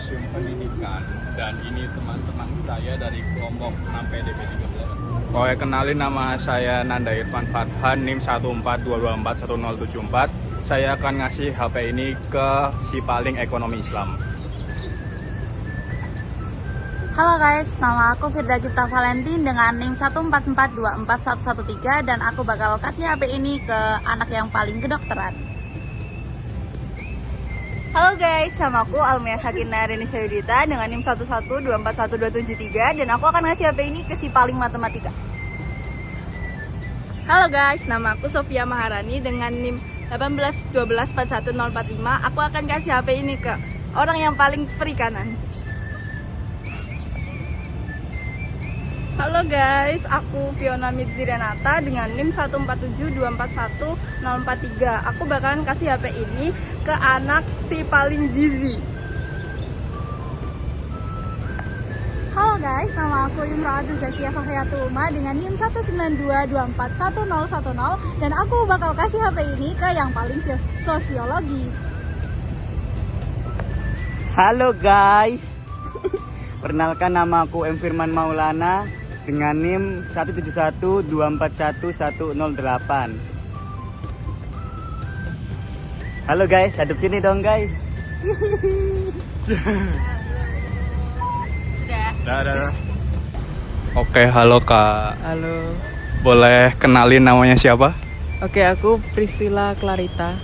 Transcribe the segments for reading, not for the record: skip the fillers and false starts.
Museum Pendidikan, dan ini teman-teman saya dari kelompok 6 PDP 13. Oh ya, kenalin, nama saya Nanda Irfan Fathan, NIM 142241074. Saya akan ngasih HP ini ke si paling ekonomi Islam. Halo guys, nama aku Firda Cipta Valentin dengan NIM 144244113 dan aku bakal kasih HP ini ke anak yang paling kedokteran. Halo guys, nama aku Almia Sakina Renisha Yudita dengan NIM 112412273 dan aku akan ngasih HP ini ke si paling matematika. Halo guys, nama aku Sofia Maharani dengan NIM 181241045. Aku akan kasih HP ini ke orang yang paling perikanan. Halo guys, aku Fiona Midzirenata dengan NIM 147241043. Aku bakalan kasih HP ini ke anak si paling gizi. Halo guys, nama aku Imraatu Zakia Fakhriyatul Uma dengan NIM 192241010 dan aku bakal kasih HP ini ke yang paling sosiologi. Halo guys, perkenalkan nama aku M. Firman Maulana dengan NIM 171241108. Halo guys, hadap sini dong guys. Dadah. Oke, halo Kak. Halo. Boleh kenalin namanya siapa? Oke, aku Priscilla Clarita,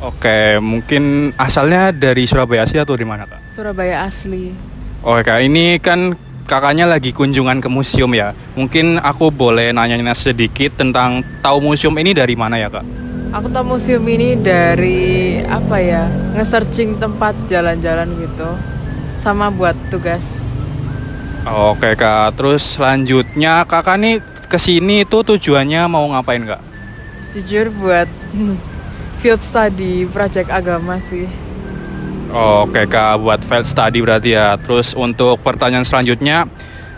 Oke, mungkin asalnya dari Surabaya asli atau di mana Kak? Surabaya asli. Oke Kak, ini kan kakaknya lagi kunjungan ke museum ya. Mungkin aku boleh nanya sedikit tentang tahu museum ini dari mana ya Kak? Aku tahu museum ini dari apa ya? Nge-searching tempat jalan-jalan gitu. Sama buat tugas. Oke Kak, terus selanjutnya kakak nih kesini tuh tujuannya mau ngapain Kak? Jujur buat field study project agama sih. Oke Kak, buat field study berarti ya. Terus untuk pertanyaan selanjutnya,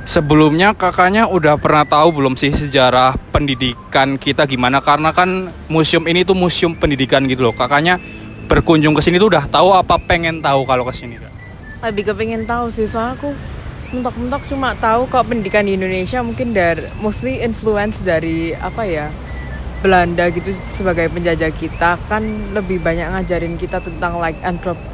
sebelumnya kakaknya udah pernah tahu belum sih sejarah pendidikan kita gimana? Karena kan museum ini tuh museum pendidikan gitu loh. Kakaknya berkunjung ke sini tuh udah tahu apa pengen tahu kalau ke sini Kak? Lebih kepingin tahu sih, soalnya aku mentok-mentok cuma tahu kok pendidikan di Indonesia mungkin dari mostly influence dari apa ya, Belanda gitu sebagai penjajah kita, kan lebih banyak ngajarin kita tentang like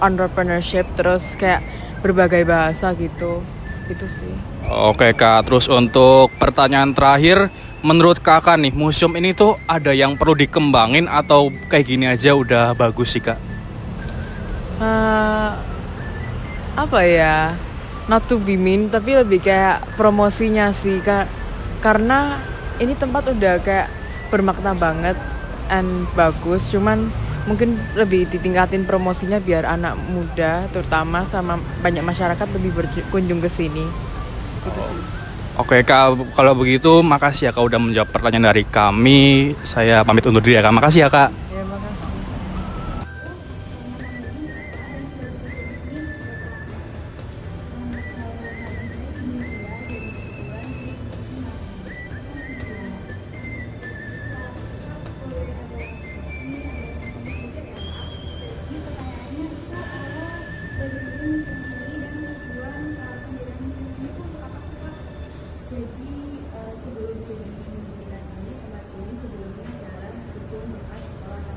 entrepreneurship, terus kayak berbagai bahasa gitu. Itu sih. Oke Kak, terus untuk pertanyaan terakhir, menurut kakak nih museum ini tuh ada yang perlu dikembangin atau kayak gini aja udah bagus sih Kak? Apa ya? Not to be mean, tapi lebih kayak promosinya sih Kak. Karena ini tempat udah kayak bermakna banget and bagus, cuman mungkin lebih ditingkatin promosinya biar anak muda terutama sama banyak masyarakat lebih berkunjung ke sini. Gitu sih. Oke Kak, kalau begitu makasih ya Kak udah menjawab pertanyaan dari kami. Saya pamit undur diri ya Kak. Makasih ya Kak. Ya, makasih. Jadi sebelum jadi museum pendidikan ini, tempat ini sebelumnya adalah gedung bekas sekolah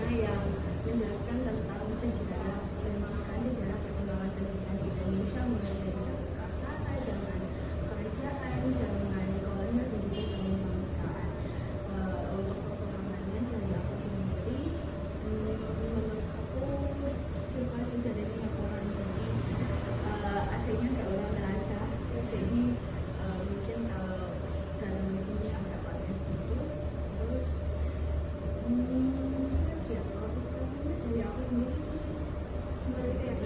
mana yang menjelaskan tentang sejarah perkembangan pendidikan di Indonesia mulai dari zaman praksara, zaman kerajaan, zaman kolonial dan juga zaman pemerintahan. Untuk pemahamannya dari aku sendiri, menurut aku situasi jadi laporan jadi aslinya kalau merasa jadi mungkin kalau dalam di sini agak panas gitu. Terus ya kalau dari aku sendiri itu sih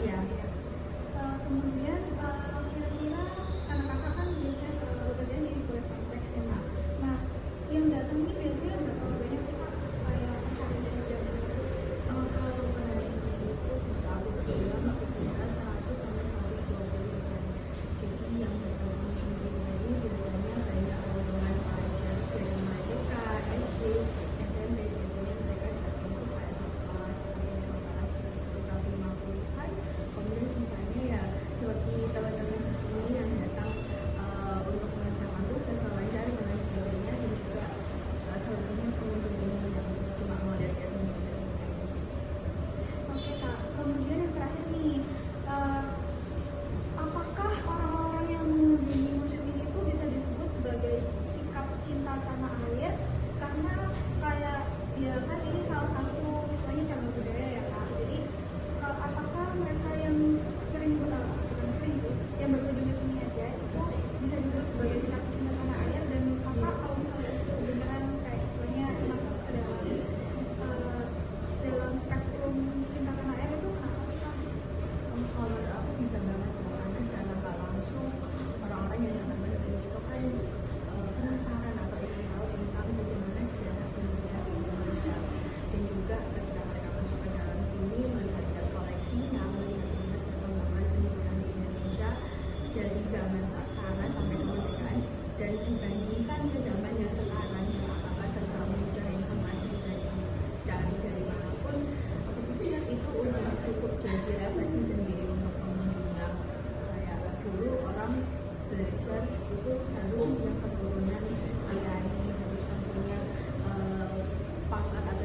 iya. Kemudian kira-kira karena kakak kan biasanya bekerja di sebuah konteks ya. Nah, yang datang ini biasanya berapa banyak sih kak? Kayak dari jam kalau pada ini itu bisa aku bilang masih bisa 100 sampai 120 jam. Jadi yang datang di sini ini biasanya banyak rombongan pelajar dari TK, SD, SMP. Biasanya mereka datang ke kelas kelas sekitar 50-an. Kemudian sisanya ya seperti teman-teman di sini yang datang untuk mengerjakan tugas, wawancara dan lain sebagainya, dan juga salah pengunjung umum yang cuma mau lihat-lihat dan sebagainya. Oke kak, kemudian yang terakhir nih, apakah orang-orang yang mengunjungi museum ini tuh bisa disebut sebagai sikap cinta tanah air? Karena kayak ya kan ini salah satu istilahnya cagar budaya ya kak. Jadi apakah mereka yang sering bukan sering sih yang berkunjung ke sini aja itu bisa disebut sebagai sikap cinta tanah air, dan kakak kalau misalnya itu beneran kayak istilahnya masuk ke dalam spektrum cinta tanah air itu kenapa sih kak? Kalau menurut aku bisa banget karena secara nggak langsung orang-orang yang datang ke sini itu kan penasaran atau ingin tahu tentang bagaimana sejarah pendidikan di Indonesia, dan juga ketika mereka masuk ke dalam sini melihat koleksinya, melihat perkembangan pendidikan di Indonesia dari zaman praksara sampai kemerdekaan, dan dibandingkan ke zaman yang sekarang yang apa serba mudah informasi bisa dicari dari manapun, aku pikir itu udah cukup jadi refleksi sendiri untuk pengunjungnya. Kayak dulu orang belajar itu harus yang keturunan kiai, harus punya pangkat